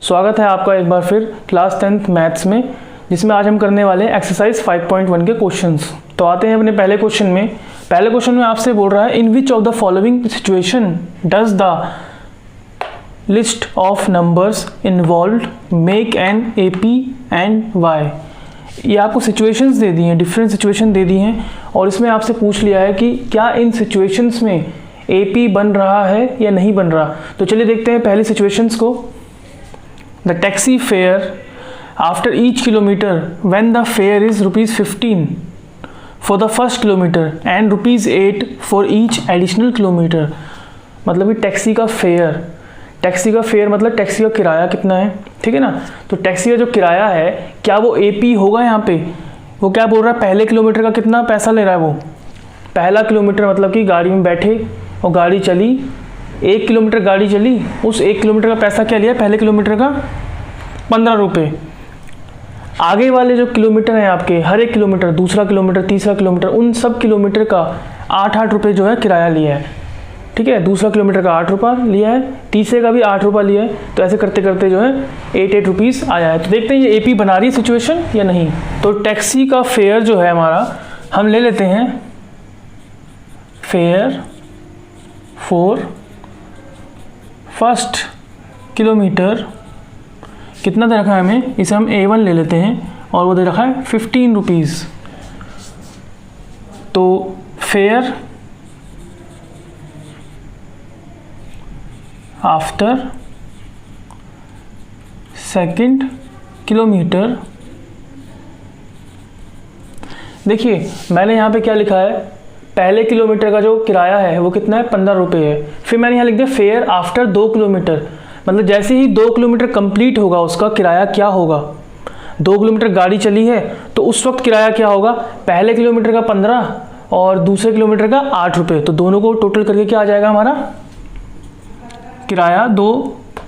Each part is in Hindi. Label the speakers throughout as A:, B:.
A: स्वागत है आपका एक बार फिर क्लास 10th मैथ्स में, जिसमें आज हम करने वाले हैं एक्सरसाइज 5.1 के क्वेश्चंस। तो आते हैं अपने पहले क्वेश्चन में। पहले क्वेश्चन में आपसे बोल रहा है, in which of the following situation does the list of numbers involved make an AP and Y। ये आपको सिचुएशंस दे दी हैं, डिफरेंट सिचुएशन दे दी हैं, और इसमें आपसे पूछ लिया है कि क्या इन सिचुएशंस में AP बन रहा है या नहीं बन रहा। तो चलिए देखते हैं पहली सिचुएशंस को। The taxi fare after each kilometer when the fare is ₹15 for the first kilometer and ₹8 for each additional kilometer। मतलब कि टैक्सी का फेयर मतलब टैक्सी का किराया कितना है, ठीक है ना। तो टैक्सी का जो किराया है क्या वो AP होगा यहाँ पे। वो क्या बोल रहा है, पहले किलोमीटर का कितना पैसा ले रहा है। वो पहला किलोमीटर मतलब कि गाड़ी में बैठे और गाड़ी चली, 1 किलोमीटर गाड़ी चली, उस 1 किलोमीटर का पैसा क्या लिया, पहले किलोमीटर का 15 रुपये। आगे वाले जो किलोमीटर हैं आपके, हर एक किलोमीटर, दूसरा किलोमीटर, तीसरा किलोमीटर, उन सब किलोमीटर का 8-8 रुपये जो है किराया लिया है, ठीक है। दूसरा किलोमीटर का 8 रुपये लिया है, तीसरे का भी 8 रुपये लिया है। तो ऐसे करते करते जो है 8-8 रुपीज़ आया है। तो देखते हैं ये AP बना रही है सिचुएशन या नहीं। तो टैक्सी का फेयर जो है हमारा, हम ले लेते हैं फेयर फॉर फर्स्ट किलोमीटर। कितना दे रखा है हमें, इसे हम A1 ले लेते हैं, और वो दे रखा है 15 रुपीज़। तो फेयर आफ्टर सेकंड किलोमीटर। देखिए मैंने यहाँ पे क्या लिखा है, पहले किलोमीटर का जो किराया है वो कितना है, 15 रुपये है। फिर मैंने यहाँ लिख दिया फेयर आफ्टर 2 किलोमीटर, मतलब जैसे ही 2 किलोमीटर कंप्लीट होगा उसका किराया क्या होगा। 2 किलोमीटर गाड़ी चली है तो उस वक्त किराया क्या होगा, पहले किलोमीटर का 15 और दूसरे किलोमीटर का 8 रुपये। तो दोनों को टोटल करके क्या आ जाएगा हमारा किराया 2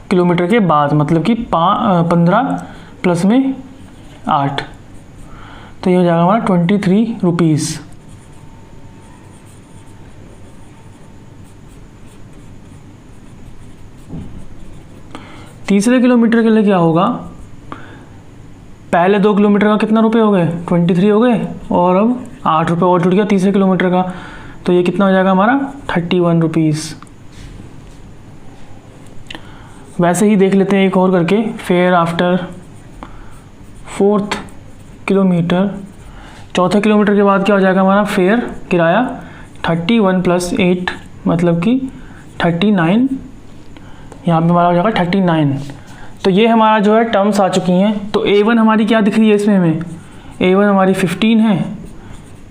A: किलोमीटर के बाद, मतलब कि 15 प्लस में 8, तो ये हो जाएगा हमारा 23 रुपीज़। तीसरे किलोमीटर के लिए क्या होगा, पहले 2 किलोमीटर का कितना रुपए हो गए, 23 हो गए, और अब 8 रुपये और जुड़ गया तीसरे किलोमीटर का। तो ये कितना हो जाएगा हमारा 31 रुपीज़। वैसे ही देख लेते हैं एक और करके, फेयर आफ्टर 4th किलोमीटर। चौथे किलोमीटर के बाद क्या हो जाएगा हमारा फेयर किराया 31 + 8 मतलब कि 39। यहाँ पे हमारा हो जाएगा 39। तो ये हमारा जो है टर्म्स आ चुकी हैं। तो A1 हमारी क्या दिख रही है इसमें हमें, A1 हमारी 15 है,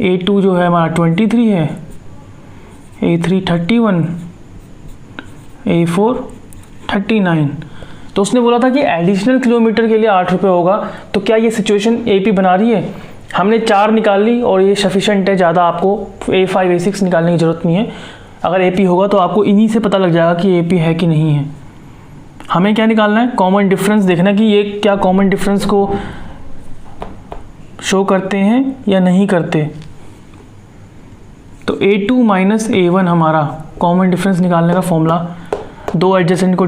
A: A2 जो है हमारा 23 है, A3 31, A4 39। तो उसने बोला था कि एडिशनल किलोमीटर के लिए 8 रुपये होगा। तो क्या ये सिचुएशन AP बना रही है। हमने 4 निकाल ली और ये सफिशेंट है, ज़्यादा आपको A5 A6 निकालने की ज़रूरत नहीं है। अगर AP होगा तो आपको इन्हीं से पता लग जाएगा कि AP है कि नहीं है। हमें क्या निकालना है, कॉमन डिफरेंस देखना कि ये क्या कॉमन डिफरेंस को शो करते हैं या नहीं करते। तो A2 - A1 हमारा कॉमन डिफरेंस निकालने का फॉर्मूला, 2 एडजेसेंट को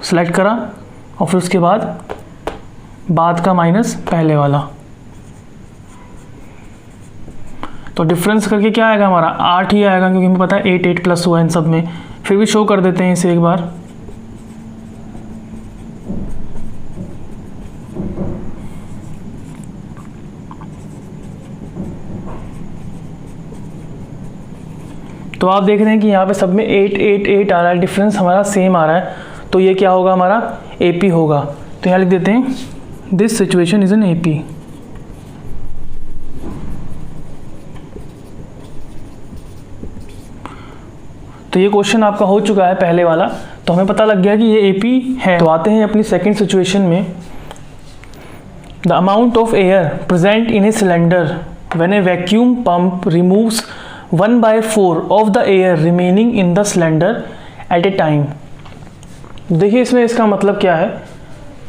A: सेलेक्ट करा और फिर उसके बाद का माइनस पहले वाला। तो डिफरेंस करके क्या आएगा हमारा 8 ही आएगा, क्योंकि हमें पता है 8 प्लस हुआ इन सब में। फिर भी शो कर देते हैं इसे एक बार। तो आप देख रहे हैं कि यहाँ पे सब में 8 आ रहा है, डिफरेंस हमारा सेम आ रहा है। तो ये क्या होगा हमारा AP होगा। तो यहाँ लिख देते हैं this situation is an AP। तो ये क्वेश्चन आपका हो चुका है पहले वाला, तो हमें पता लग गया कि ये AP है। तो आते हैं अपनी सेकंड सिचुएशन में। The amount of air present in a cylinder when A vacuum pump removes 1/4 of the air remaining in the cylinder eight A time. देखिए इसमें इसका मतलब क्या है,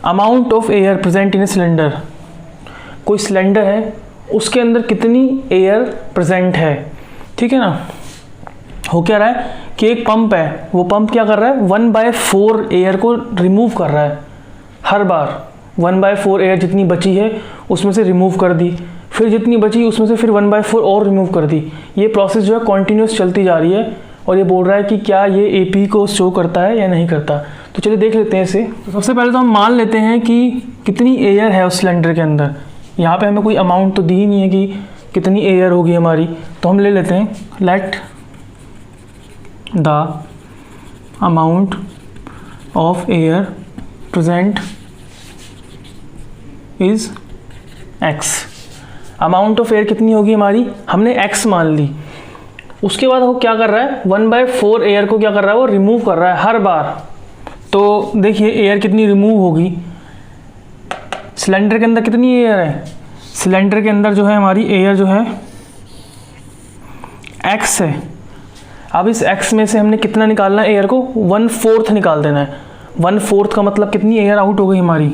A: amount of air present in a cylinder, कोई सिलेंडर है उसके अंदर कितनी एयर प्रेजेंट है, ठीक है ना। हो क्या रहा है कि एक पंप है, वो पंप क्या कर रहा है 1/4 एयर को रिमूव कर रहा है, हर बार 1/4 एयर जितनी बची है उसमें से रिमूव कर दी, फिर जितनी बची उसमें से फिर 1/4 और रिमूव कर दी। ये प्रोसेस जो है कॉन्टीन्यूस चलती जा रही है और ये बोल रहा है कि क्या ये AP को शो करता है या नहीं करता। तो चलिए देख लेते हैं इसे। तो सबसे पहले तो हम मान लेते हैं कि कितनी एयर है उस सिलेंडर के अंदर। यहाँ पे हमें कोई अमाउंट तो दी ही नहीं है कि कितनी एयर होगी हमारी, तो हम ले लेते हैं let the amount of air present is x। Amount of air कितनी होगी हमारी, हमने x मान ली। उसके बाद वो क्या कर रहा है, 1/4 एयर को क्या कर रहा है, वो रिमूव कर रहा है हर बार। तो देखिए एयर कितनी रिमूव होगी, सिलेंडर के अंदर कितनी एयर है, सिलेंडर के अंदर जो है हमारी एयर जो है x है। अब इस x में से हमने कितना निकालना है, एयर को 1/4 निकाल देना है। 1/4 का मतलब कितनी एयर आउट हो गई हमारी,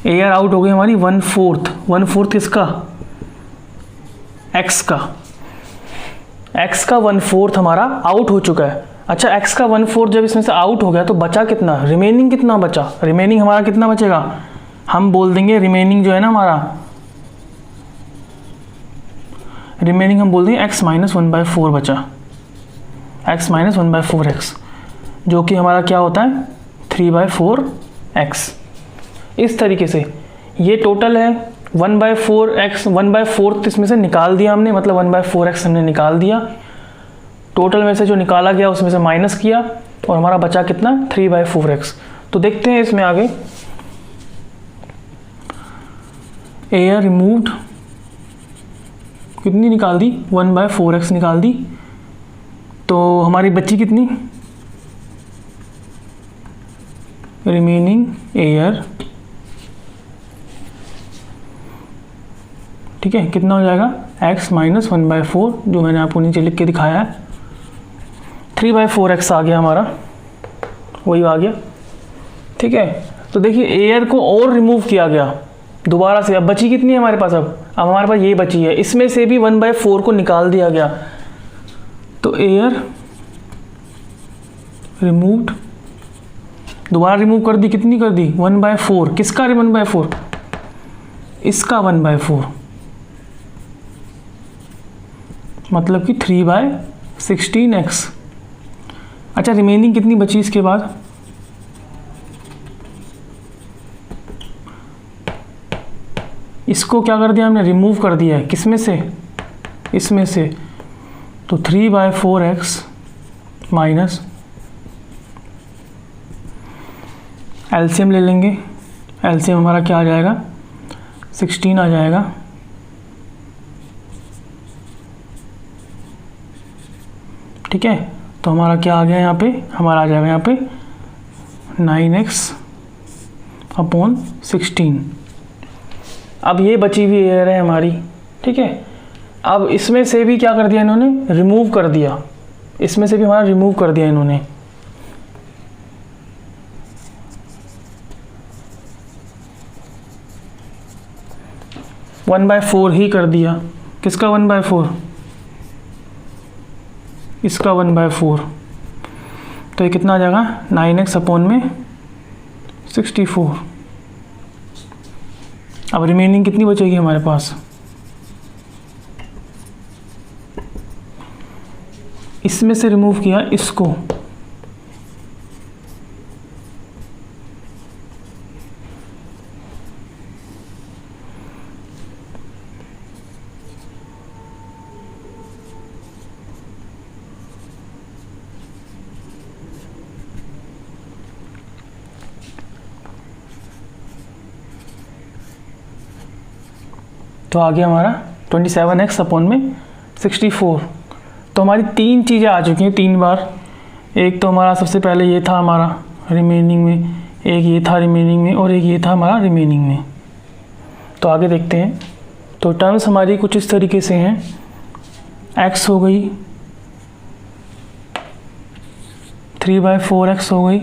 A: एयर आउट हो गई हमारी 1/4। 1/4 किसका, x का, x का 1/4 हमारा आउट हो चुका है। अच्छा x का 1/4 जब इसमें से आउट हो गया तो बचा कितना, रिमेनिंग कितना बचा, रिमेनिंग हमारा कितना बचेगा, हम बोल देंगे रिमेनिंग जो है ना हमारा, रिमेनिंग हम बोल देंगे x - 1/4 बचा, x - 1/4x, जो कि हमारा क्या होता है 3/4x। इस तरीके से ये टोटल है 1/4x, 1/4 इसमें से निकाल दिया हमने, मतलब 1/4x हमने निकाल दिया। टोटल में से जो निकाला गया उसमें से माइनस किया और हमारा बचा कितना 3/4x। तो देखते हैं इसमें आगे, एयर रिमूव्ड कितनी निकाल दी, 1/4x निकाल दी। तो हमारी बची कितनी, रिमेनिंग एयर, ठीक है, कितना हो जाएगा x - 1/4, जो मैंने आपको नीचे लिख के दिखाया है। 3/4x आ गया हमारा, वही आ गया, ठीक है। तो देखिए एयर को और रिमूव किया गया दोबारा से। अब बची कितनी है हमारे पास, अब हमारे पास ये बची है, इसमें से भी 1/4 को निकाल दिया गया। तो एयर रिमूव्ड, दोबारा रिमूव कर दी, कितनी कर दी 1/4, किसका 1/4, इसका 1/4, मतलब कि 3/16x। अच्छा रिमेनिंग कितनी बची इसके बाद, इसको क्या कर दिया हमने, रिमूव कर दिया है, किसमें से, इसमें से। तो 3/4x माइनस एलसीएम ले लेंगे, एलसीएम हमारा क्या आ जाएगा 16 आ जाएगा। ठीक है, तो हमारा क्या आ गया यहाँ पे, हमारा आ जाएगा यहाँ पे 9x/16। अब ये बची हुई एयर है हमारी, ठीक है। अब इसमें से भी क्या कर दिया इन्होंने, रिमूव कर दिया, इसमें से भी हमारा रिमूव कर दिया इन्होंने। वन बाय फोर ही कर दिया, किसका 1/4, इसका 1/4। तो ये कितना आ जाएगा 9x/64। अब रिमेनिंग कितनी बचेगी हमारे पास, इसमें से रिमूव किया इसको, तो आ गया हमारा 27x/64। तो हमारी तीन चीज़ें आ चुकी हैं 3 बार। एक तो हमारा सबसे पहले ये था हमारा रिमेनिंग में, एक ये था रिमेनिंग में, और एक ये था हमारा रिमेनिंग में। तो आगे देखते हैं। तो टर्म्स हमारी कुछ इस तरीके से हैं, x हो गई, 3/4x हो गई,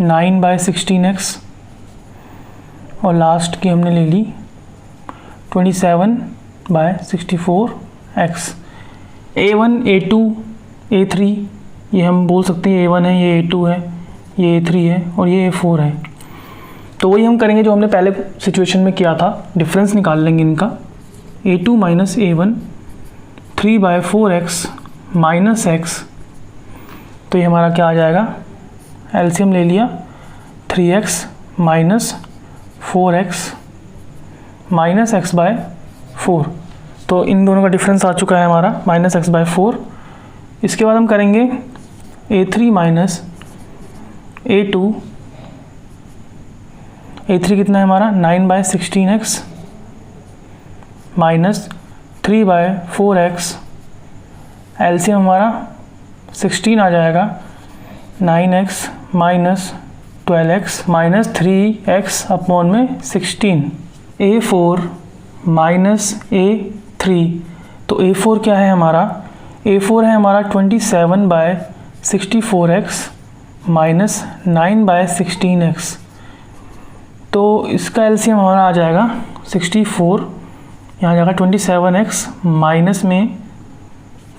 A: नाइन बाय 16x, और लास्ट की हमने ले ली 27/64x। A1 A2 A3, ये हम बोल सकते हैं A1 है, ये A2 है, ये A3 है और ये A4 है। तो वही हम करेंगे जो हमने पहले सिचुएशन में किया था, डिफरेंस निकाल लेंगे इनका। A2 minus A1 3/4x minus x, तो ये हमारा क्या आ जाएगा, एलसीएम ले लिया, 3x minus 4x minus x/4, तो इन दोनों का डिफरेंस आ चुका है हमारा माइनस x/4। इसके बाद हम करेंगे A3 माइनस A2, A3 कितना है हमारा 9/16x माइनस 3/4x, एलसीएम हमारा 16 आ जाएगा, 9x minus 12x minus 3x upon में 16। A4 माइनस A3, तो A4 क्या है हमारा, A4 है हमारा 27/64x माइनस 9/16x, तो इसका एलसीएम हमारा आ जाएगा 64, यहाँ आ जाएगा 27x माइनस में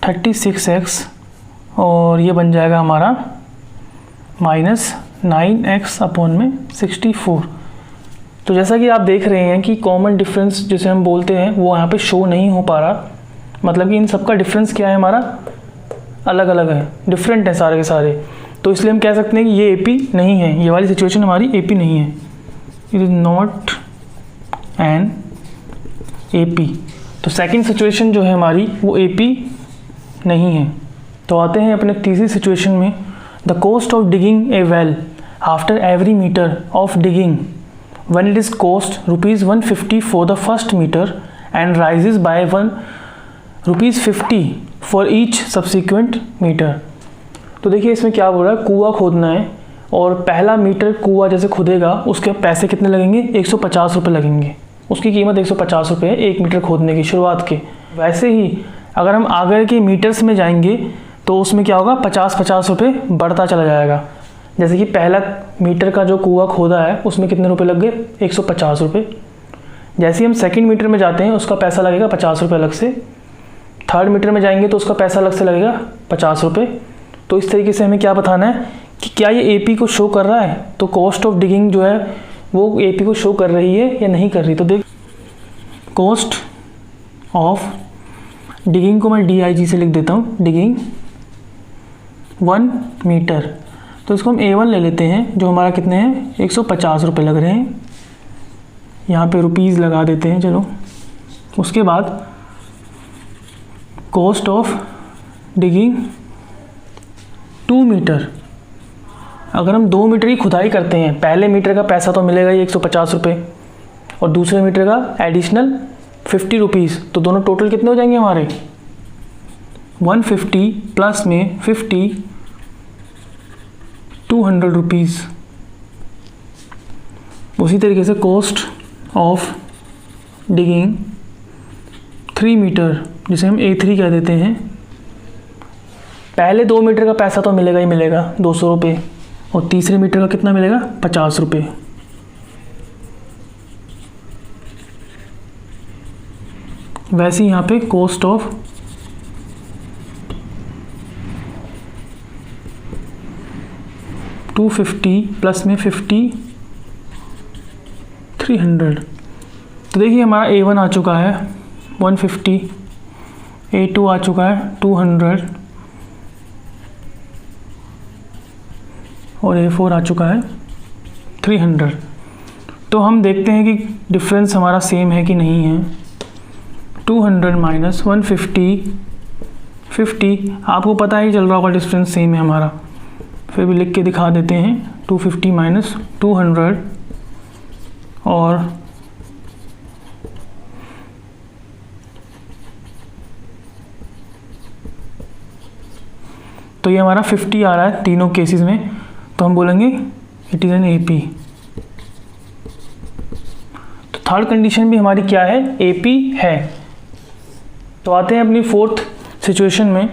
A: 36x और ये बन जाएगा हमारा माइनस 9x अपॉन में 64। तो जैसा कि आप देख रहे हैं कि कॉमन डिफरेंस जिसे हम बोलते हैं वो यहाँ पे शो नहीं हो पा रहा, मतलब कि इन सबका डिफरेंस क्या है हमारा, अलग अलग है, डिफरेंट है सारे के सारे। तो इसलिए हम कह सकते हैं कि ये AP नहीं है, ये वाली सिचुएशन हमारी AP नहीं है, it is not an AP। तो सेकंड सिचुएशन जो है हमारी वो AP नहीं है। तो आते हैं अपने तीसरी सिचुएशन में, the cost of digging a well after every metre of digging when it is cost ₹150 for the first meter and rises by ₹50 for each subsequent meter। तो देखिए इसमें क्या बोल रहा है, कुआं खोदना है और पहला मीटर कुआं जैसे खुदेगा उसके पैसे कितने लगेंगे, 150 रुपये लगेंगे, उसकी कीमत 150 रुपये है 1 मीटर खोदने की शुरुआत के। वैसे ही अगर हम आगे के मीटर्स में जाएंगे तो उसमें क्या होगा, 50-50 रुपये बढ़ता चला जाएगा। जैसे कि पहला मीटर का जो कुआं खोदा है उसमें कितने रुपए लग गए, 150 रुपये। जैसे ही हम सेकंड मीटर में जाते हैं उसका पैसा लगेगा 50 रुपये अलग से, थर्ड मीटर में जाएंगे तो उसका पैसा अलग से लगेगा 50 रुपये। तो इस तरीके से हमें क्या बताना है कि क्या ये AP को शो कर रहा है, तो कॉस्ट ऑफ डिगिंग जो है वो AP को शो कर रही है या नहीं कर रही। तो देख, कॉस्ट ऑफ डिगिंग को मैं DIG से लिख देता हूँ, डिगिंग 1 मीटर, तो इसको हम A1 ले लेते हैं जो हमारा कितने हैं, 150 रुपये लग रहे हैं, यहाँ पे रुपीज़ लगा देते हैं चलो। उसके बाद कॉस्ट ऑफ डिगिंग 2 मीटर, अगर हम 2 मीटर की खुदाई करते हैं, पहले मीटर का पैसा तो मिलेगा ही 150 रुपये और दूसरे मीटर का एडिशनल 50 रुपीज़, तो दोनों टोटल कितने हो जाएंगे हमारे, 150 प्लस में 50, 200 रुपीज़। उसी तरीके से कॉस्ट ऑफ डिगिंग 3 मीटर, जिसे हम A3 कह देते हैं, पहले 2 मीटर का पैसा तो मिलेगा ही मिलेगा 200 रुपये और तीसरे मीटर का कितना मिलेगा, 50 रुपये। वैसे ही यहाँ पे कॉस्ट ऑफ $250 प्लस में 50, 300। तो देखिए हमारा A1 आ चुका है 150, A2 आ चुका है 200 और A4 आ चुका है 300। तो हम देखते हैं कि डिफरेंस हमारा सेम है कि नहीं है। 200 माइनस 150, 50, आपको पता ही चल रहा होगा डिफरेंस सेम है हमारा, फिर भी लिख के दिखा देते हैं। 250 माइनस 200 और तो ये हमारा 50 आ रहा है तीनों केसेस में, तो हम बोलेंगे इट इज़ एन AP। तो थर्ड कंडीशन भी हमारी क्या है, AP है। तो आते हैं अपनी फोर्थ सिचुएशन में,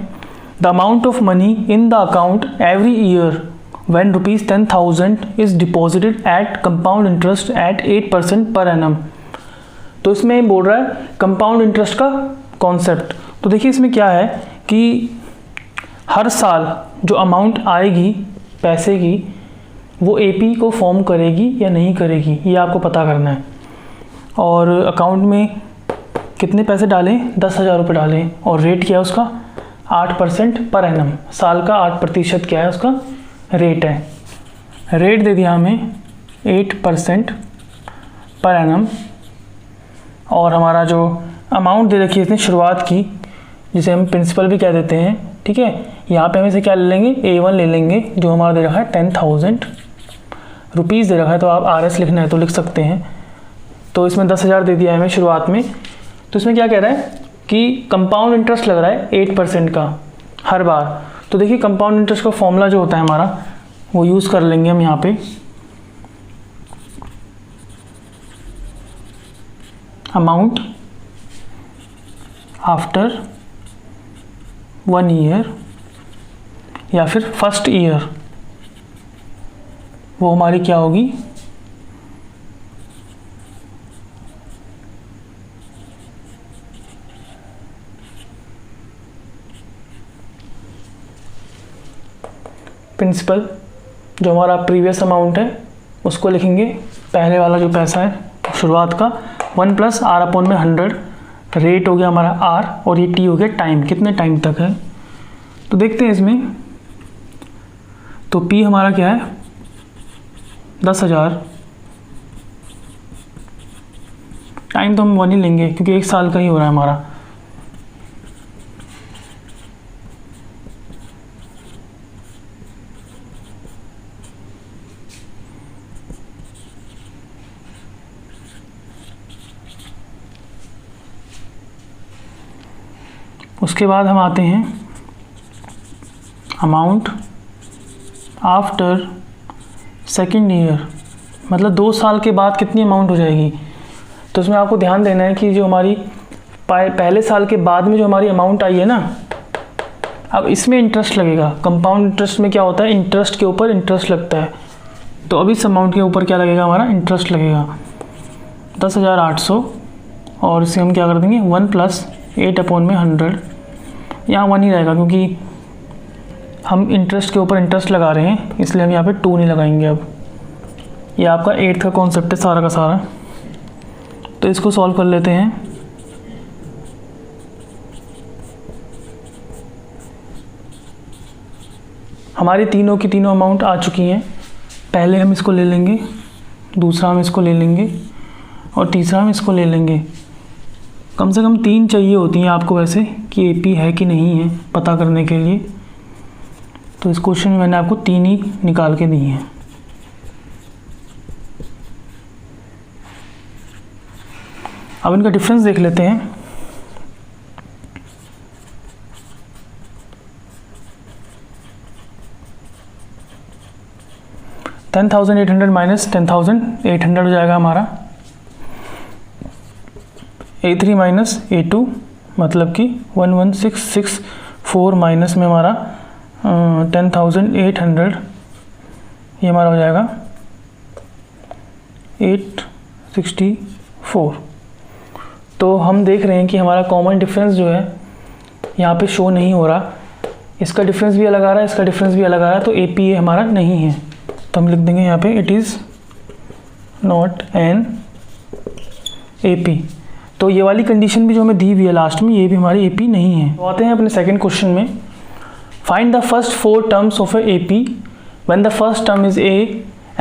A: the amount of money in the account every year when ₹10,000 is deposited at compound interest at 8% per annum। तो इसमें बोल रहा है कंपाउंड इंटरेस्ट का कॉन्सेप्ट। तो देखिए इसमें क्या है कि हर साल जो अमाउंट आएगी पैसे की वो एपी को फॉर्म करेगी या नहीं करेगी, ये आपको पता करना है। और अकाउंट में कितने पैसे डालें, 10,000 रुपये डालें, और रेट क्या है उसका 8% पर एनम, साल का 8% क्या है उसका रेट है। रेट दे दिया हमें 8% पर एनम, और हमारा जो अमाउंट दे रखी है इसने शुरुआत की, जिसे हम प्रिंसिपल भी कह देते हैं, ठीक है। यहाँ पे हम इसे क्या ले लेंगे, A1 ले लेंगे, जो हमारा दे रखा है 10,000 रुपीज़ दे रखा है, तो आप RS लिखना है तो लिख सकते हैं। तो इसमें 10,000 दे दिया है हमें शुरुआत में। तो इसमें क्या कह रहा है कि कंपाउंड इंटरेस्ट लग रहा है 8% का हर बार। तो देखिए कंपाउंड इंटरेस्ट का फॉर्मूला जो होता है हमारा वो यूज़ कर लेंगे हम यहाँ पे। अमाउंट आफ्टर 1 ईयर या फिर फर्स्ट ईयर, वो हमारी क्या होगी, प्रिंसिपल। जो हमारा प्रीवियस अमाउंट है उसको लिखेंगे, पहले वाला जो पैसा है शुरुआत का 1 + R/100, रेट हो गया हमारा R, और ये T हो गया टाइम, कितने टाइम तक है। तो देखते हैं इसमें, तो P हमारा क्या है 10,000, टाइम तो हम 1 ही लेंगे क्योंकि 1 साल का ही हो रहा है हमारा। उसके बाद हम आते हैं अमाउंट आफ्टर सेकेंड ईयर, मतलब 2 साल के बाद कितनी अमाउंट हो जाएगी। तो इसमें आपको ध्यान देना है कि जो हमारी पहले साल के बाद में जो हमारी अमाउंट आई है ना, अब इसमें इंटरेस्ट लगेगा। कंपाउंड इंटरेस्ट में क्या होता है, इंटरेस्ट के ऊपर इंटरेस्ट लगता है। तो अब इस अमाउंट के ऊपर क्या लगेगा, हमारा इंटरेस्ट लगेगा 10,800, और इसे हम क्या कर देंगे 1 + 8/100। यहाँ 1 ही रहेगा क्योंकि हम इंटरेस्ट के ऊपर इंटरेस्ट लगा रहे हैं, इसलिए हम यहाँ पे 2 नहीं लगाएंगे। अब ये आपका 8th का कॉन्सेप्ट है सारा का सारा। तो इसको सॉल्व कर लेते हैं। हमारी तीनों की तीनों अमाउंट आ चुकी हैं। पहले हम इसको ले लेंगे, दूसरा हम इसको ले लेंगे, और तीसरा हम इसको ले लेंगे। कम से कम 3 चाहिए होती हैं आपको वैसे कि एपी है कि नहीं है पता करने के लिए। तो इस क्वेश्चन में मैंने आपको 3 ही निकाल के दी हैं। अब इनका डिफरेंस देख लेते हैं। $10,800 माइनस 10,800 हो जाएगा हमारा। A3 माइनस A2 मतलब कि 11,664 माइनस में हमारा 10,800, ये हमारा हो जाएगा 864। तो हम देख रहे हैं कि हमारा कॉमन डिफरेंस जो है यहाँ पे शो नहीं हो रहा। इसका डिफरेंस भी अलग आ रहा है, इसका डिफरेंस भी अलग आ रहा है, तो APA हमारा नहीं है। तो हम लिख देंगे यहाँ पे it is not an AP। तो ये वाली कंडीशन भी जो हमें दी हुई है लास्ट में, ये भी हमारी AP नहीं है। तो आते हैं अपने सेकंड क्वेश्चन में। Find the first 4 terms of a AP when the first term is A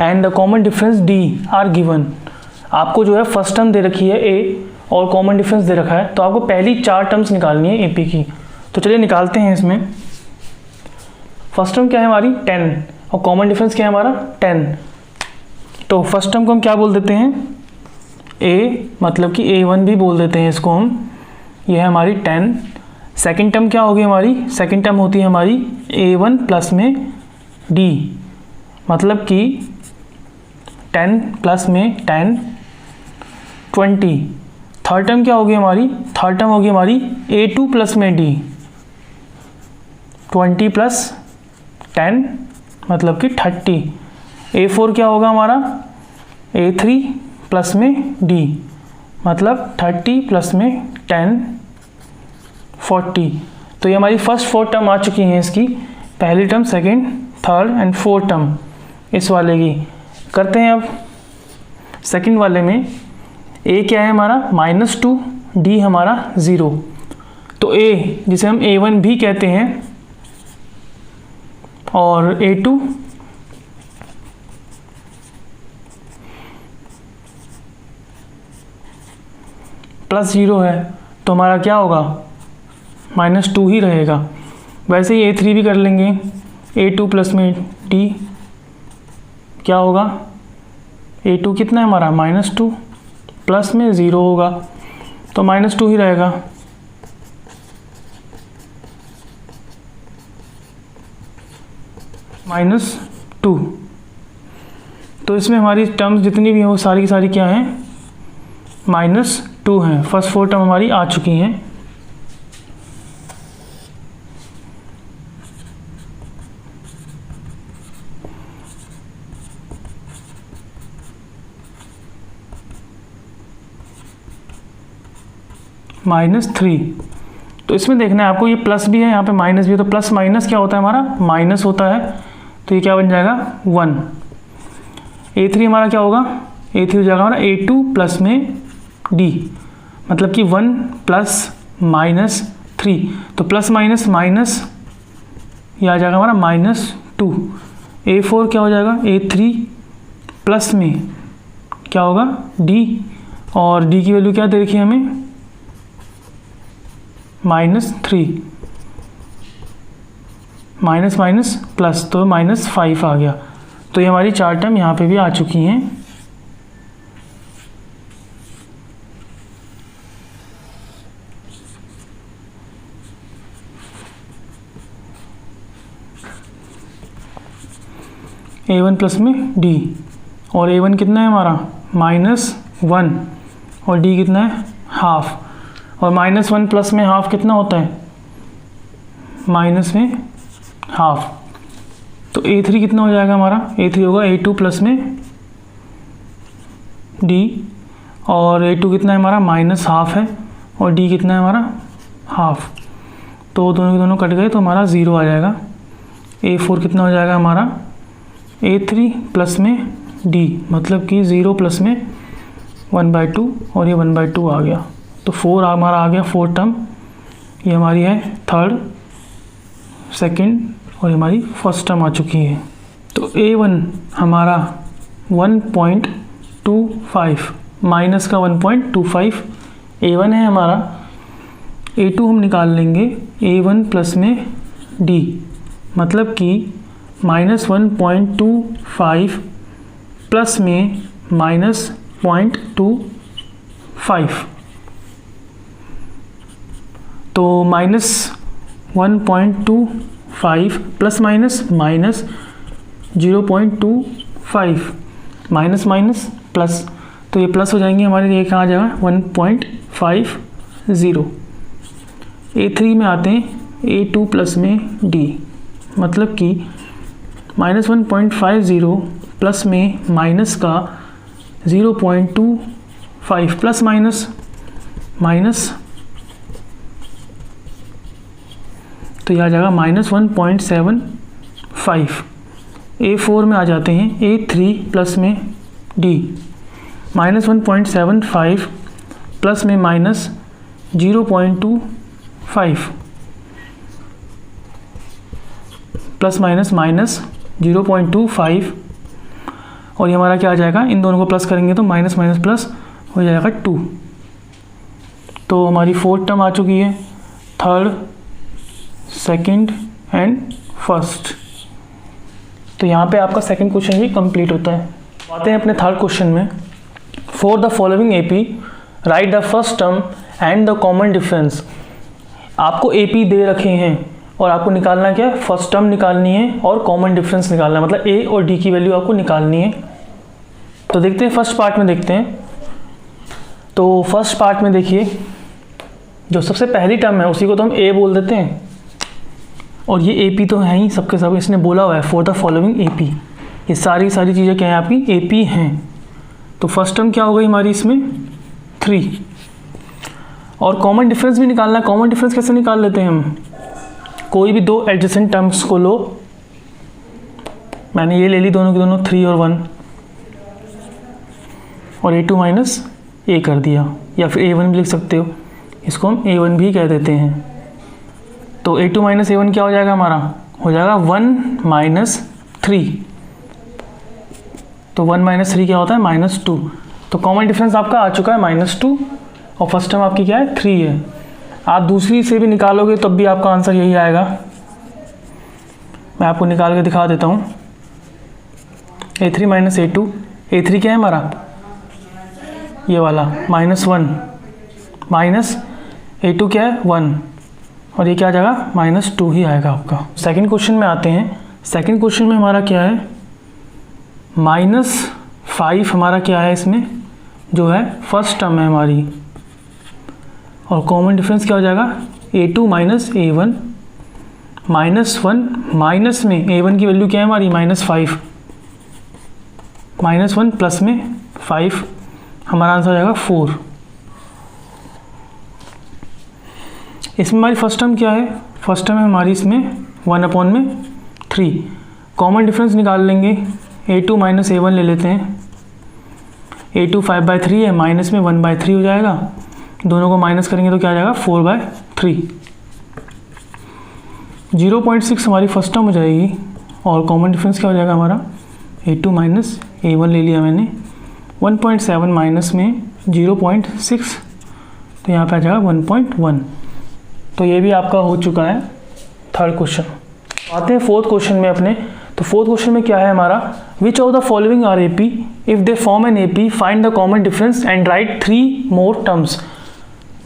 A: and the common difference D are given. आपको जो है फर्स्ट टर्म दे रखी है A और कॉमन डिफरेंस दे रखा है, तो आपको पहली 4 टर्म्स निकालनी है AP की। तो चलिए निकालते हैं इसमें। फर्स्ट टर्म क्या है हमारी 10, और कॉमन डिफरेंस क्या है हमारा 10। तो फर्स्ट टर्म को हम क्या बोल देते हैं A, मतलब कि A1 भी बोल देते हैं इसको हम। ये है हमारी 10। सेकंड टर्म क्या होगी हमारी, सेकंड टर्म होती है हमारी A1 प्लस में D, मतलब कि 10 प्लस में 10 20। थर्ड टर्म क्या होगी हमारी, थर्ड टर्म होगी हमारी A2 प्लस में D 20 प्लस 10 मतलब कि 30। A4 क्या होगा हमारा A3 प्लस में D मतलब 30 प्लस में 10 40। तो ये हमारी फर्स्ट 4 टर्म आ चुकी हैं इसकी, पहली term, second, third and fourth term इस वाले की। करते हैं अब सेकंड वाले में। ए क्या है हमारा -2, डी हमारा 0। तो ए जिसे हम A1 भी कहते हैं और A2 +0 है, तो हमारा क्या होगा, -2 ही रहेगा। वैसे ही A3 भी कर लेंगे, A2 प्लस में D क्या होगा, A2 कितना है हमारा -2 प्लस में 0 होगा, तो -2 ही रहेगा। -2, तो इसमें हमारी टर्म्स जितनी भी हैं वो सारी की सारी क्या हैं, -2 हैं। फर्स्ट 4 टर्म हमारी आ चुकी हैं। -3, तो इसमें देखना है आपको, ये प्लस भी है, यहाँ पे माइनस भी है, तो प्लस माइनस क्या होता है हमारा, माइनस होता है, तो ये क्या बन जाएगा 1। A3 हमारा क्या होगा, A3 हो जाएगा हमारा A2 प्लस में D, मतलब कि 1 + -3, तो प्लस माइनस माइनस ये आ जाएगा हमारा -2। A4 क्या हो जाएगा, A3 प्लस में क्या होगा D, और D की वैल्यू क्या दे रखी है हमें, -3, माइनस माइनस प्लस, तो -5 आ गया। तो ये हमारी 4 टर्म यहाँ पे भी आ चुकी हैं। A1 प्लस में D, और A1 कितना है हमारा -1, और D कितना है हाफ, और -1 प्लस में हाफ कितना होता है, माइनस में हाफ, तो A3 कितना हो जाएगा हमारा, A3 होगा A2 प्लस में D, और A2 कितना है हमारा -हाफ है, और D कितना है हमारा हाफ, तो दोनों के दोनों कट गए, तो हमारा 0 आ जाएगा। A4 कितना हो जाएगा हमारा A3 प्लस में D, मतलब कि 0 प्लस में 1/2, और ये 1/2 आ गया, तो 4 हमारा आ गया 4 टर्म। ये हमारी है थर्ड, सेकंड, और हमारी फर्स्ट टर्म आ चुकी है। तो A1 हमारा 1.25, माइनस का 1.25 A1 है हमारा। A2 हम निकाल लेंगे A1 प्लस में D, मतलब कि -1.25 प्लस में -0.25, तो -1.25 plus minus 0.25, minus minus plus, तो ये प्लस हो जाएंगे हमारे, ये कहाँ आ जाएगा 1.50। A3 में आते हैं A2 प्लस में D, मतलब कि -1.50 प्लस में माइनस का 0.25 प्लस माइनस, तो यह आ जाएगा -1.75। A4 में आ जाते हैं A3 प्लस में D, -1.75 प्लस में -0.25 प्लस माइनस 0.25, और ये हमारा क्या आ जाएगा, इन दोनों को प्लस करेंगे तो माइनस माइनस प्लस हो जाएगा 2। तो हमारी 4th टर्म आ चुकी है, थर्ड, सेकंड एंड फर्स्ट। तो यहाँ पे आपका सेकंड क्वेश्चन भी कंप्लीट होता है। आते हैं अपने थर्ड क्वेश्चन में। For the following AP right the first term and the common difference. आपको AP दे रखे हैं और आपको निकालना क्या है, फर्स्ट टर्म निकालनी है और कॉमन डिफरेंस निकालना है, मतलब A और D की वैल्यू आपको निकालनी है। तो देखते हैं फर्स्ट पार्ट में देखते हैं। तो फर्स्ट पार्ट में देखिए, जो सबसे पहली टर्म है उसी को तो हम A बोल देते हैं, और ये AP तो है ही सबके सब, इसने बोला हुआ है फॉर द फॉलोइंग AP, ये सारी चीज़ें क्या है आपकी AP हैं। तो फर्स्ट टर्म क्या हो गई हमारी इसमें 3, और कॉमन डिफरेंस भी निकालना है। कॉमन डिफरेंस कैसे निकाल लेते हैं हम, कोई भी दो एडजेसेंट टर्म्स को लो, मैंने ये ले ली दोनों की दोनों 3 और 1, और a2 माइनस a कर दिया, या फिर a1 भी लिख सकते हो, इसको हम a1 भी कह देते हैं। तो a2 माइनस a1 क्या हो जाएगा हमारा, हो जाएगा 1 माइनस 3। तो 1 माइनस 3 क्या होता है, -2। तो कॉमन डिफरेंस आपका आ चुका है -2, और फर्स्ट टर्म आपकी क्या है, 3 है। आप दूसरी से भी निकालोगे तब भी आपका आंसर यही आएगा। मैं आपको निकाल के दिखा देता हूँ। a3 माइनस a2, a3 क्या है हमारा, ये वाला -1, माइनस a2 क्या है 1, और ये क्या आ जाएगा -2 ही आएगा आपका। सेकंड क्वेश्चन में आते हैं। सेकंड क्वेश्चन में हमारा क्या है, -5 हमारा क्या है, इसमें जो है फर्स्ट टर्म है हमारी, और कॉमन डिफरेंस क्या हो जाएगा, a2 माइनस a1, -1 माइनस में a1 की वैल्यू क्या है हमारी -5, -1 प्लस में 5, हमारा आंसर हो जाएगा 4। इसमें हमारी फर्स्ट टर्म क्या है, फर्स्ट टर्म है हमारी इसमें 1/3। कॉमन डिफरेंस निकाल लेंगे, a2 माइनस a1 ले लेते हैं। a2 5/3 है, माइनस में 1/3 हो जाएगा, दोनों को माइनस करेंगे तो क्या आ जाएगा 4/3। 0.6 हमारी फर्स्ट टर्म हो जाएगी, और कॉमन डिफरेंस क्या हो जाएगा हमारा, a2 माइनस a1 ले लिया मैंने, 1.7 माइनस में 0.6, तो यहाँ पे आ जाएगा 1.1। तो ये भी आपका हो चुका है थर्ड क्वेश्चन। आते हैं फोर्थ क्वेश्चन में अपने। तो फोर्थ क्वेश्चन में क्या है हमारा, which of the following are AP, if they form an AP find the common difference and write 3 more terms.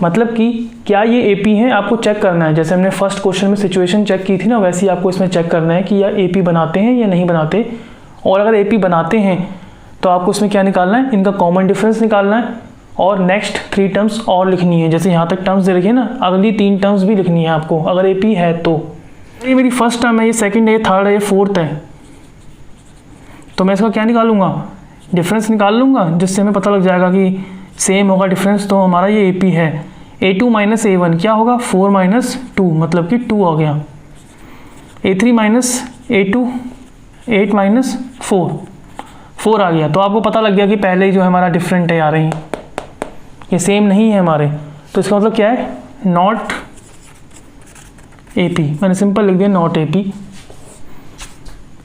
A: मतलब कि क्या ये AP हैं, आपको चेक करना है। जैसे हमने फर्स्ट क्वेश्चन में सिचुएशन चेक की थी ना, वैसे ही आपको इसमें चेक करना है कि या AP बनाते हैं या नहीं बनाते। और अगर AP बनाते हैं तो आपको इसमें क्या निकालना है, इनका कॉमन डिफरेंस निकालना है, और नेक्स्ट 3 टर्म्स और लिखनी है। जैसे यहाँ तक टर्म्स दे रखी है ना, अगली 3 टर्म्स भी लिखनी है आपको अगर AP है तो। ये मेरी फर्स्ट टर्म है, ये सेकंड है, ये थर्ड है, ये फोर्थ है, तो मैं इसका क्या निकालूंगा, डिफरेंस निकाल लूँगा, जिससे हमें पता लग जाएगा कि सेम होगा डिफरेंस, तो हमारा ये AP है। a2 माइनस a1 क्या होगा, 4 माइनस 2, मतलब कि 2 आ गया। a3 माइनस a2 8 माइनस 4 आ गया। तो आपको पता लग गया कि पहले ही जो है हमारा डिफरेंट है, आ रही ये सेम नहीं है हमारे, तो इसका मतलब क्या है, नॉट AP। मैंने सिंपल लिख दिया नॉट AP।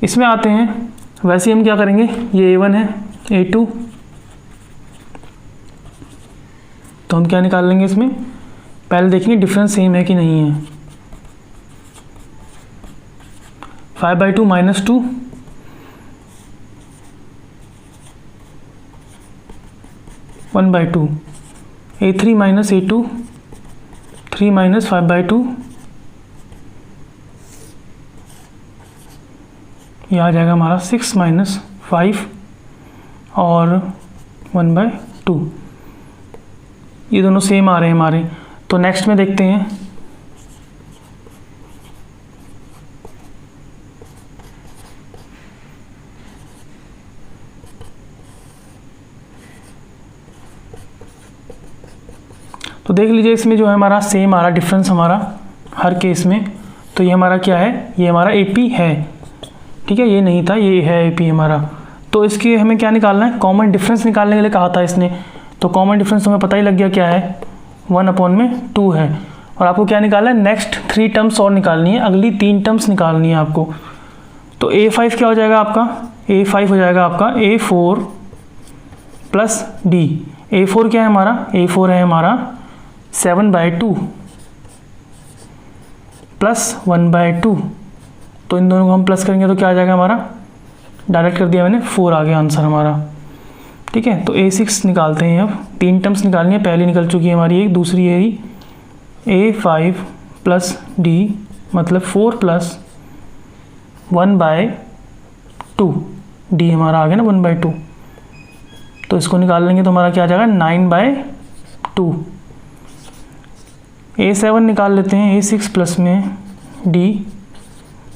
A: इसमें आते हैं, वैसे ही हम क्या करेंगे, ये a1 है, a2, तो हम क्या निकाल लेंगे इसमें, पहले देखेंगे डिफरेंस सेम है कि नहीं है। 5/2 minus 2, 1/2, a3 minus a2, 3 minus 5/2, यह आ जाएगा हमारा 6 माइनस 5 और 1/2। ये दोनों सेम आ रहे हैं हमारे। तो नेक्स्ट में देखते हैं, तो देख लीजिए इसमें जो है हमारा सेम आ रहा डिफरेंस हमारा हर केस में। तो ये हमारा क्या है, ये हमारा AP है, ठीक है, ये नहीं था, ये है AP हमारा। तो इसके हमें क्या निकालना है, कॉमन डिफरेंस निकालने के लिए कहा था इसने। तो कॉमन डिफरेंस हमें पता ही लग गया क्या है, 1/2 है। और आपको क्या निकालना है, नेक्स्ट 3 टर्म्स और निकालनी है, अगली 3 टर्म्स निकालनी है आपको। तो a5 क्या हो जाएगा आपका, a5 हो जाएगा आपका a4 प्लस D। a4 क्या है हमारा, a4 है हमारा 7/2 प्लस 1/2। तो इन दोनों को हम प्लस करेंगे तो क्या आ जाएगा हमारा, डायरेक्ट कर दिया मैंने, 4 आ गया आंसर हमारा, ठीक है। तो a6 निकालते हैं, अब 3 टर्म्स निकालनी है, पहली निकल चुकी है हमारी एक, दूसरी है a5 प्लस D, मतलब 4 प्लस 1/2, D हमारा आ गया ना 1/2। तो इसको निकाल लेंगे तो हमारा क्या आ जाएगा, 9/2। a7 निकाल लेते हैं, a6 प्लस में D,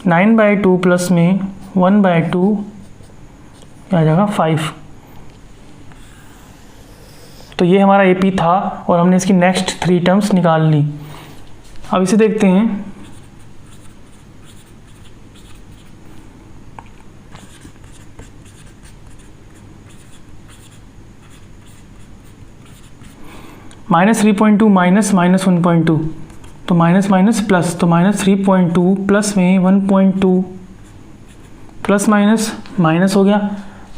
A: 9/2 प्लस में 1/2 आ जाएगा 5। तो ये हमारा AP था और हमने इसकी नेक्स्ट 3 टर्म्स निकाल ली। अब इसे देखते हैं, -3.2 माइनस -1.2, तो माइनस माइनस प्लस, तो -3.2 प्लस में 1.2 प्लस माइनस माइनस हो गया,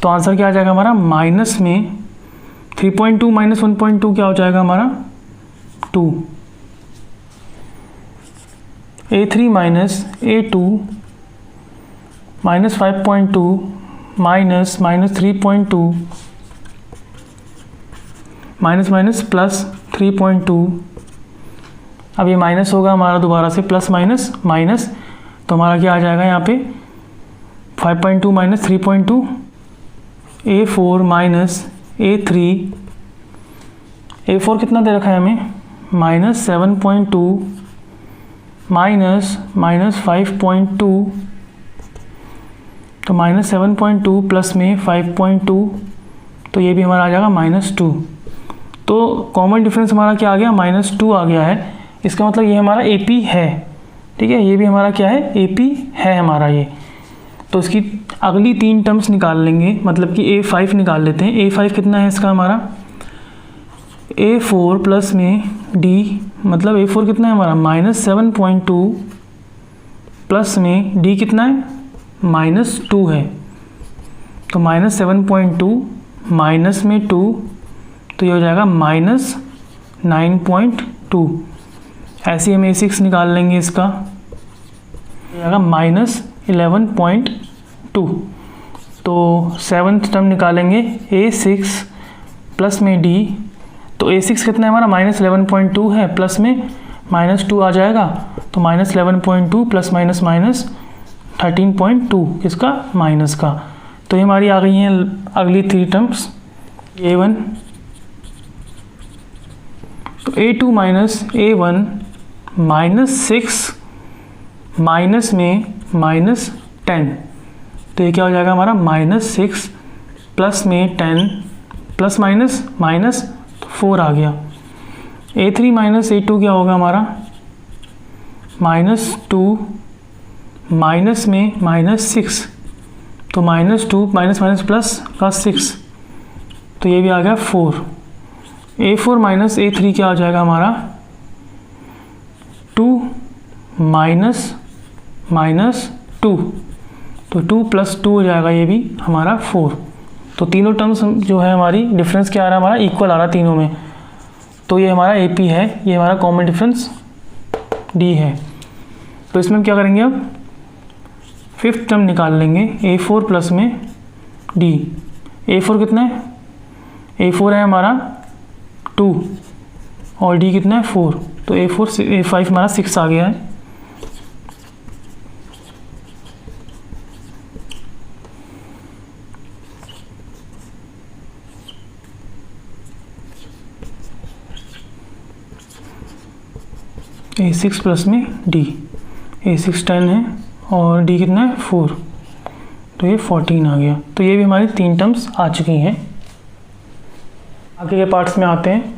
A: तो आंसर क्या आ जाएगा हमारा, माइनस में 3.2 माइनस 1.2 क्या हो जाएगा हमारा 2। A3 minus A2 minus 5.2 minus -3.2 minus minus plus 3.2, अब ये माइनस होगा हमारा दोबारा से, प्लस माइनस माइनस, तो हमारा क्या आ जाएगा यहाँ पे 5.2 minus 3.2, A4 minus A3, A4 कितना दे रखा है हमें, -7.2 माइनस -5.2, तो -7.2 प्लस में 5.2, तो ये भी हमारा आ जाएगा -2। तो कॉमन डिफरेंस हमारा क्या आ गया, -2 आ गया है। इसका मतलब ये हमारा AP है, ठीक है, ये भी हमारा क्या है, AP है हमारा ये। तो इसकी अगली 3 टर्म्स निकाल लेंगे, मतलब कि A5 निकाल लेते हैं। A5 कितना है इसका हमारा, A4 प्लस में D, मतलब A4 कितना है हमारा -7.2 प्लस में D कितना है -2 है, तो -7.2 माइनस में 2, तो ये हो जाएगा -9.2। ऐसे हम A6 निकाल लेंगे, इसका हो जाएगा -11.2। तो 7th टर्म निकालेंगे A6 प्लस में D, तो A6 कितना है हमारा -11.2 है, प्लस में -2 आ जाएगा, तो -11.2 प्लस माइनस माइनस 13.2 किसका, माइनस का। तो ये हमारी आ गई हैं अगली 3 टर्म्स। A1, तो A2 माइनस A1 -6 माइनस में -10, तो ये क्या हो जाएगा हमारा -6 प्लस में 10 प्लस माइनस माइनस, तो 4 आ गया। A3 माइनस A2 क्या होगा हमारा -2 माइनस में -6, तो -2 माइनस माइनस प्लस का 6, तो ये भी आ गया 4। A4 माइनस A3 क्या हो जाएगा हमारा 2 माइनस माइनस 2, तो 2 प्लस 2 हो जाएगा, ये भी हमारा 4। तो तीनों टर्म्स जो है हमारी डिफरेंस क्या आ रहा है हमारा, इक्वल आ रहा है तीनों में, तो ये हमारा AP है, ये हमारा कॉमन डिफरेंस D है। तो इसमें हम क्या करेंगे, अब 5th टर्म निकाल लेंगे, A4 प्लस में D। A4 कितना है, A4 है हमारा 2 और D कितना है 4, तो A5 हमारा 6 आ गया है। A6 प्लस में D, A6 10 है और D कितना है 4, तो ये 14 आ गया। तो ये भी हमारी 3 टर्म्स आ चुकी हैं। आगे के पार्ट्स में आते हैं।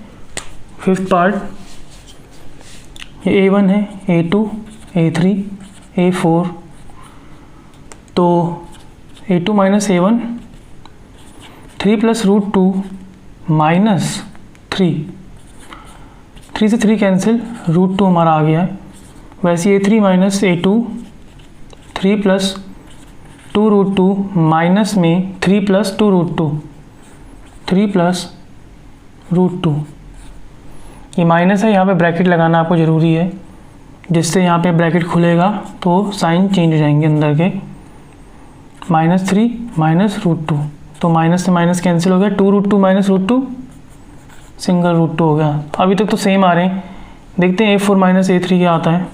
A: 5th पार्ट, ये A1 है, A2, A3, A4, तो A2 minus A1 3 plus √2 minus 3 से 3 कैंसिल, √2 हमारा आ गया है। वैसे A3 minus A2 3 plus 2√2 minus में 3 प्लस 2√2, 3 प्लस √2, ये माइनस है, यहाँ पे ब्रैकेट लगाना आपको ज़रूरी है, जिससे यहाँ पे ब्रैकेट खुलेगा तो साइन चेंज हो जाएंगे अंदर के। -3 माइनस √2, तो माइनस से माइनस कैंसिल हो गया, 2√2 माइनस √2 सिंगल √2 हो गया। अभी तक तो सेम आ रहे हैं, देखते हैं A4 माइनस A3 क्या आता है।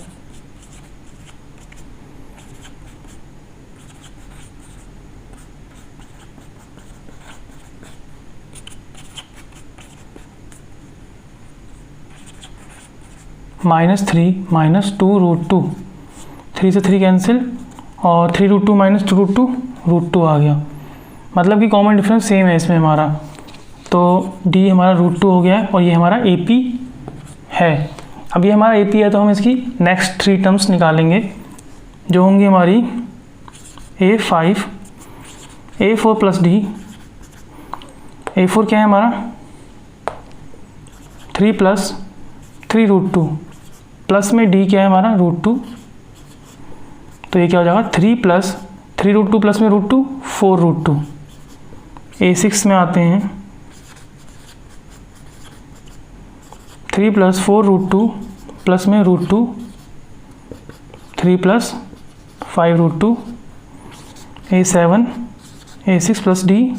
A: -3 माइनस 2√2, 3 से 3 कैंसिल और 3√2 माइनस 2√2 √2 आ गया। मतलब कि कॉमन डिफरेंस सेम है इसमें हमारा, तो D हमारा √2 हो गया है और ये हमारा AP है। अब ये हमारा AP है, तो हम इसकी नेक्स्ट 3 टर्म्स निकालेंगे, जो होंगी हमारी A5, A4 plus D। A4 क्या है हमारा 3 प्लस 3 रूट 2 प्लस में डी क्या है हमारा रूट 2, तो ये क्या हो जाएगा 3 प्लस 3 रूट 2 प्लस में रूट 2 4 रूट 2। A6 में आते हैं 3 प्लस 4 रूट 2 प्लस में root 2 3 plus 5 root 2। A7 A6 plus d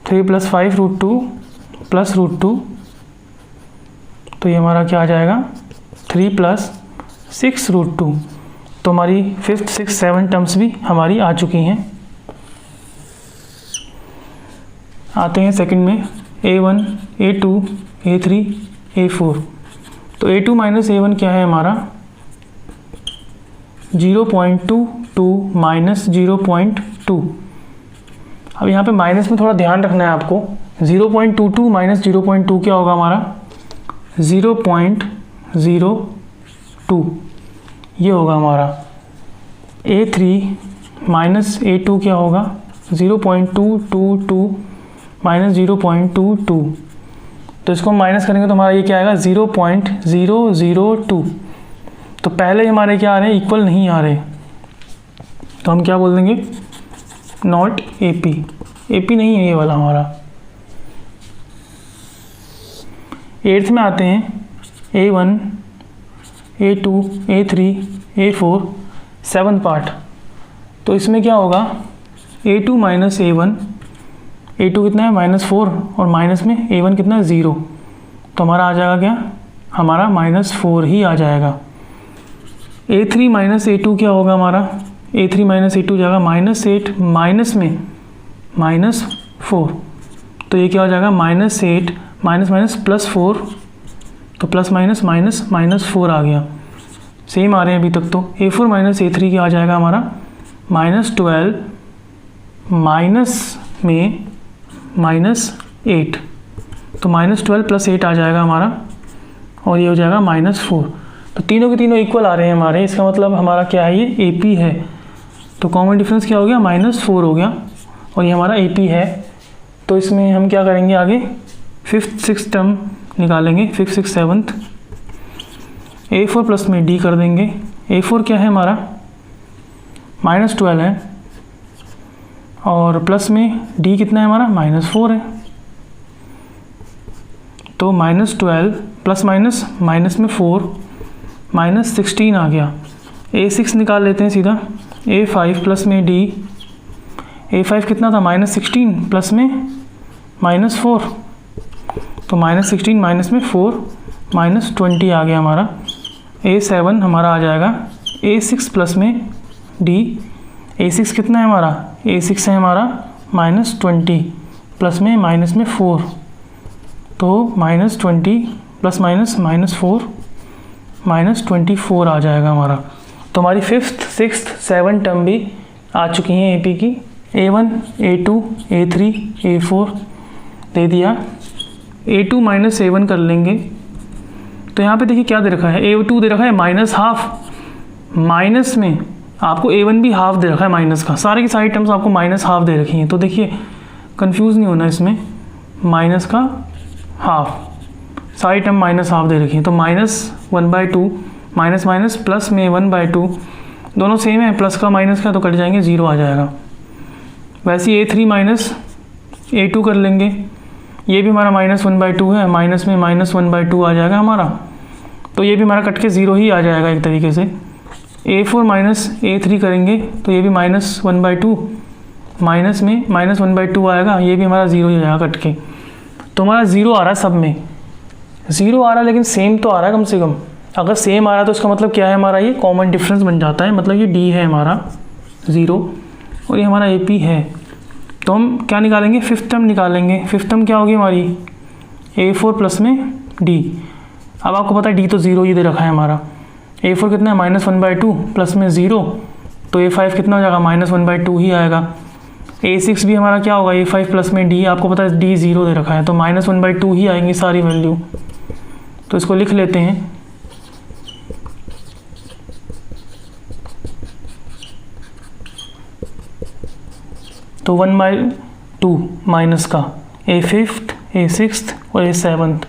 A: 3 plus 5 root 2 plus root 2, तो ये हमारा क्या आ जाएगा 3 प्लस 6 रूट 2। तो हमारी 5th 6th 7 टर्म्स भी हमारी आ चुकी हैं। आते हैं सेकंड में A1 A2 A3 A4। तो A2 माइनस A1 क्या है हमारा 0.22 माइनस 0.2। अब यहाँ पे माइनस में थोड़ा ध्यान रखना है आपको। 0.22 माइनस 0.2 क्या होगा हमारा 0.02, ये होगा हमारा। A3 माइनस A2 क्या होगा 0.222 माइनस 0.22, तो इसको हम माइनस करेंगे तो हमारा ये क्या आएगा 0.002। तो पहले हमारे क्या आ रहे हैं इक्वल नहीं आ रहे, तो हम क्या बोल देंगे नॉट AP, AP नहीं है ये वाला हमारा। 8th में आते हैं A1 A2 A3 A4 7th part. तो इसमें क्या होगा A2 माइनस A1, A2 कितना है -4 और माइनस में A1 कितना है 0, तो हमारा आ जाएगा क्या हमारा -4 ही आ जाएगा। A3 माइनस A2 क्या होगा हमारा A3 माइनस A2 जाएगा -8 माइनस में -4, तो ये क्या हो जाएगा -8 माइनस +4, तो प्लस माइनस -4 आ गया। सेम आ रहे हैं अभी तक। तो A4 माइनस A3 क्या आ जाएगा हमारा -12 माइनस में -8, तो -12 + 8 आ जाएगा हमारा, और ये हो जाएगा -4। तो तीनों के तीनों इक्वल आ रहे हैं हमारे, इसका मतलब हमारा क्या है ये AP है। तो कॉमन डिफरेंस क्या हो गया -4 हो गया, और ये हमारा AP है। तो इसमें हम क्या करेंगे आगे 5th 6th टर्म निकालेंगे, 5th 6th 7th। A4 plus में D कर देंगे। A4 क्या है हमारा -12 है, और प्लस में D कितना है हमारा -4 है, तो -12 प्लस माइनस में 4 -16 आ गया। A6 निकाल लेते हैं सीधा। A5 प्लस में D, A5 कितना था -16 प्लस में -4, तो -16 माइनस में 4 -20 आ गया हमारा। A7 हमारा आ जाएगा A6 प्लस में D, A6 कितना है हमारा A6 है हमारा -20 प्लस में -4, तो -20 प्लस -4 -24 आ जाएगा हमारा। तो हमारी 5th 6th 7 टर्म भी आ चुकी हैं AP की। A1 A2 A3 A4 दे दिया। A2 माइनस A1 कर लेंगे, तो यहाँ पे देखिए क्या दे रखा है A2 दे रखा है -12, माइनस में आपको A1 भी हाफ दे रखा है माइनस का। सारे की सारी टर्म्स आपको -12 दे रखी हैं, तो देखिए कंफ्यूज नहीं होना इसमें, माइनस का हाफ, सारी टर्म -12 दे रखी हैं। तो -1/2 माइनस माइनस प्लस में 1/2 दोनों सेम है, प्लस का माइनस का तो कट जाएंगे 0 आ जाएगा। वैसे ही A3 माइनस A2 कर लेंगे, ये भी हमारा -1/2 है, माइनस में -1/2 आ जाएगा हमारा, तो ये भी हमारा कट के 0 ही आ जाएगा एक तरीके से। A4 माइनस A3 करेंगे तो ये भी -1/2 माइनस में -1/2 आएगा, ये भी हमारा 0 ही आ जाएगा कट के। तो हमारा 0 आ रहा है सब में, 0 आ रहा है, लेकिन सेम तो आ रहा है कम से कम। अगर सेम आ रहा है तो इसका मतलब क्या है हमारा ये कॉमन डिफरेंस बन जाता है, मतलब ये D है हमारा 0 और ये हमारा AP है। तो हम क्या निकालेंगे 5th टर्म निकालेंगे। 5th टर्म क्या होगी हमारी A4 प्लस में D। अब आपको पता है D तो 0 ही दे रखा है हमारा। A4 कितना है -1/2 प्लस में 0, तो A5 कितना हो जाएगा -1/2 ही आएगा। A6 भी हमारा क्या होगा A5 प्लस में D, आपको पता है D 0 दे रखा है, तो -1/2 ही आएंगी सारी वैल्यू। तो इसको लिख लेते हैं, तो 1/2 माइनस का A5th A6th और A7th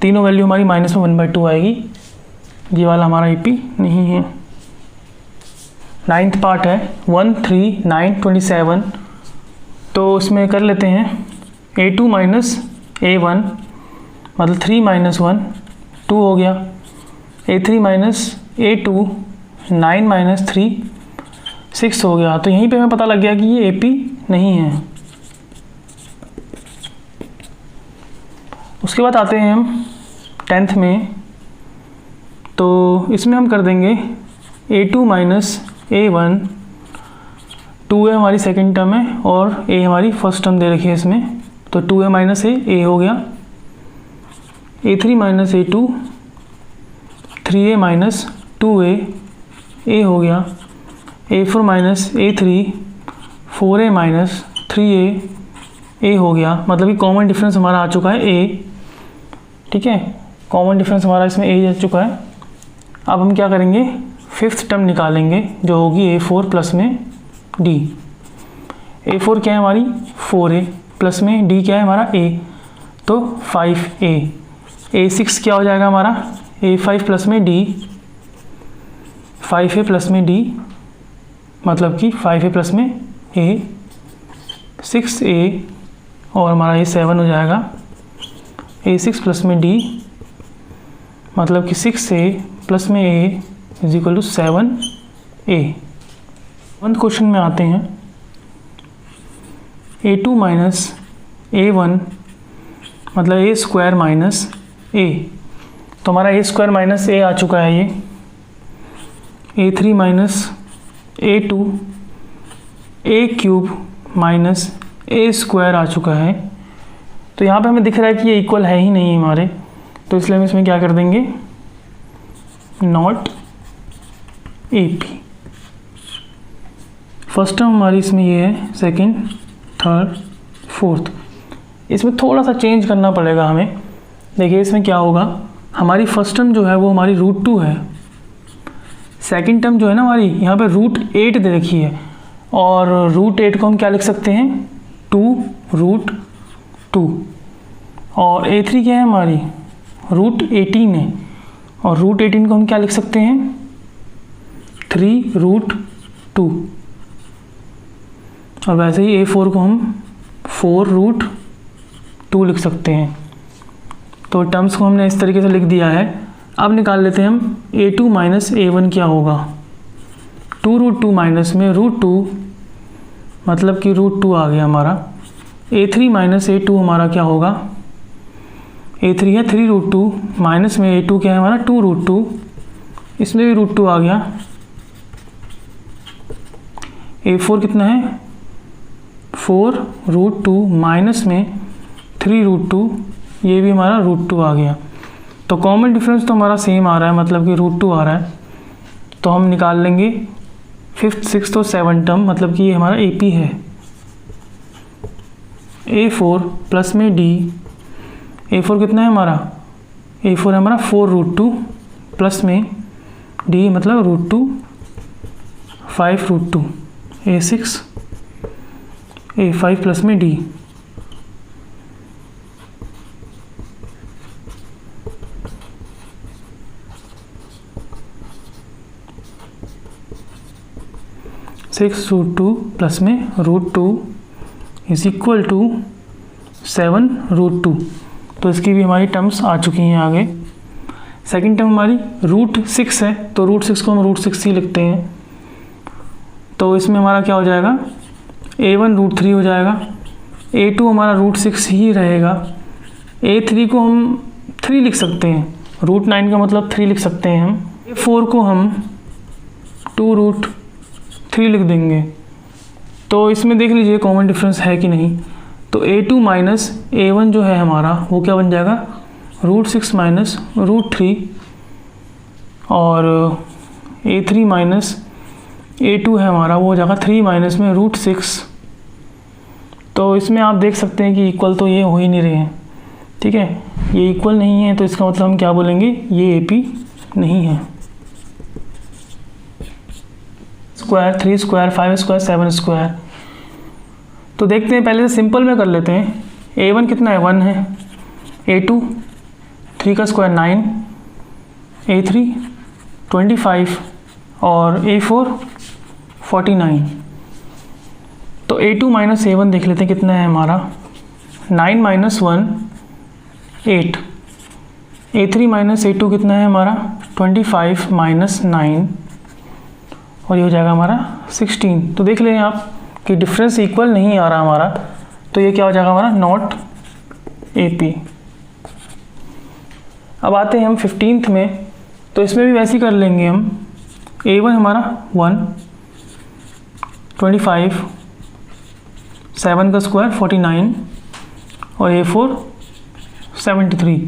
A: तीनों वैल्यू हमारी -1/2 आएगी। ये वाला हमारा AP नहीं है। 9th पार्ट है 1, 3, 9, 27। तो इसमें कर लेते हैं A2 - A1 मतलब 3 - 1 2 हो गया। A3 - A2 9 - 3 6 हो गया। तो यहीं पे हमें पता लग गया कि ये AP नहीं है। उसके बाद आते हैं हम 10th में। तो इसमें हम कर देंगे A2 - A1 2A हमारी सेकंड टर्म है और A हमारी फर्स्ट टर्म दे रखी है इसमें। तो 2A - A हो गया। A3 - A2 3A - 2A A हो गया। A4 - A3 4A - 3A A हो गया। मतलब कि कॉमन डिफरेंस हमारा आ चुका है A। ठीक है, कॉमन डिफरेंस हमारा इसमें A आ चुका है। अब हम क्या करेंगे, 5th टर्म निकालेंगे जो होगी A4 प्लस में D। A4 क्या है हमारी 4A प्लस में D क्या है हमारा A, तो 5A। A6 क्या हो जाएगा हमारा A5 प्लस में D 5A प्लस में D मतलब कि 5A प्लस में A 6A और हमारा ये 7 हो जाएगा। A6 प्लस में D मतलब कि 6A प्लस में A is equal to 7A। 1st question में आते हैं। A2 - A1 मतलब A² माइनस A। तो हमारा A² - A आ चुका है ये। A3 - A2 A³ minus A² आ चुका है। तो यहाँ पे हमें दिख रहा है कि ये इक्वल है ही नहीं हमारे, तो इसलिए हम इसमें क्या कर देंगे, नॉट AP। फर्स्ट टर्म हमारी इसमें ये है, सेकंड, थर्ड, फोर्थ। इसमें थोड़ा सा चेंज करना पड़ेगा हमें। देखिए इसमें क्या होगा, हमारी फर्स्ट टर्म जो है वो हमारी √2 है। सेकंड टर्म जो है ना हमारी यहाँ पे √8 दे रखी है और √8 को हम क्या लिख सकते हैं 2√2। और A3 क्या है हमारी √18 है और √18 को हम क्या लिख सकते हैं 3√2। और वैसे ही A4 को हम 4√2 लिख सकते हैं। तो टर्म्स को हमने इस तरीके से लिख दिया है। अब निकाल लेते हैं हम A2 - A1 क्या होगा, 2√2 माइनस में √2 मतलब कि √2 आ गया हमारा। A3 - A2 हमारा क्या होगा, A3 है 3√2 माइनस में A2 क्या है हमारा 2√2, इसमें भी √2 आ गया। A4 कितना है 4√2 माइनस में 3√2, ये भी हमारा √2 आ गया। तो कॉमन डिफरेंस तो हमारा सेम आ रहा है, मतलब कि √2 आ रहा है। तो हम निकाल लेंगे 5th, 6th और 7th टर्म, मतलब कि ये हमारा AP है। A4 प्लस में D, A4 कितना है हमारा, A4 है हमारा 4√2 प्लस में D मतलब √2 5√2, A6 A5 प्लस में D। (6√2) प्लस में √2 इज इक्वल टू 7√2। तो इसकी भी हमारी टर्म्स आ चुकी हैं आगे। सेकंड टर्म हमारी √6 है, तो √6 को हम √6 ही लिखते हैं। तो इसमें हमारा क्या हो जाएगा, A1 √3 हो जाएगा, A2 हमारा √6 ही रहेगा, A3 को हम 3 लिख सकते हैं, √9 का मतलब 3 लिख सकते हैं हम। A4 को हम 2√3 लिख देंगे। तो इसमें देख लीजिए कॉमन डिफरेंस है कि नहीं। तो A2 माइनस A1 जो है हमारा वो क्या बन जाएगा, √6 माइनस √3, और A3 माइनस A2 है हमारा वो हो जाएगा 3 माइनस में √6। तो इसमें आप देख सकते हैं कि इक्वल तो ये हो ही नहीं रहे हैं। ठीक है, ये इक्वल नहीं है, तो इसका मतलब हम क्या बोलेंगे, ये AP नहीं है। Square 3 square 5 square 7 square. तो देखते हैं, पहले से सिंपल में कर लेते हैं। A1 कितना है 1 है, A2 3 का स्क्वायर 9, A3 25 और A4 49। तो A2 माइनस A1 देख लेते हैं कितना है हमारा, 9 माइनस 1 8, A3 माइनस A2 कितना है हमारा 25 माइनस 9 और ये हो जाएगा हमारा 16। तो देख लें आप कि डिफरेंस इक्वल नहीं आ रहा हमारा, तो ये क्या हो जाएगा हमारा नॉट AP। अब आते हैं हम 15th में, तो इसमें भी वैसे ही कर लेंगे हम। A1 हमारा 1, 25, 7 का स्क्वायर 49 और A4 73।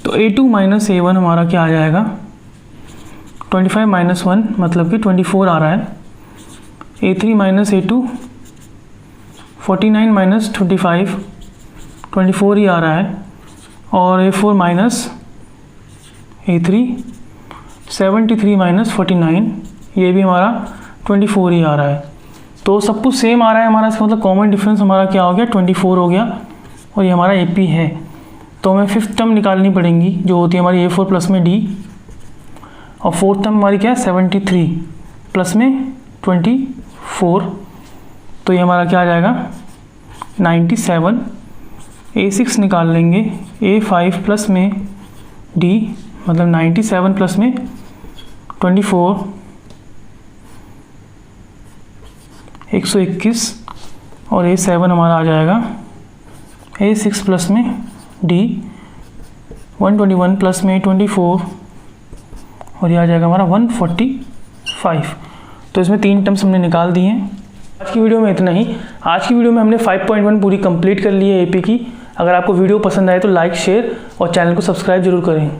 A: तो A2 माइनस A1 हमारा क्या आ जाएगा 25 माइनस 1 मतलब कि 24 आ रहा है। A3 माइनस A2 49 माइनस 25 24 ही आ रहा है और A4 माइनस A3 73 माइनस 49 ये भी हमारा 24 ही आ रहा है। तो सब कुछ सेम आ रहा है हमारा, इसका मतलब कॉमन डिफरेंस हमारा क्या हो गया 24 हो गया और ये हमारा AP है। तो हमें 5th टर्म निकालनी पड़ेंगी जो होती है हमारी A4 प्लस में D, और 4th टर्म हमारी क्या है 73 प्लस में 24, तो ये हमारा क्या आ जाएगा 97। A6 निकाल लेंगे, A5 प्लस में D मतलब 97 प्लस में 24 121 और A7 हमारा आ जाएगा A6 प्लस में D 121 प्लस में 24 और ये आ जाएगा हमारा 145। तो इसमें 3 टर्म्स हमने निकाल दिए हैं। आज की वीडियो में इतना ही। आज की वीडियो में हमने 5.1 पूरी कंप्लीट कर ली है AP की। अगर आपको वीडियो पसंद आए तो लाइक, शेयर और चैनल को सब्सक्राइब जरूर करें।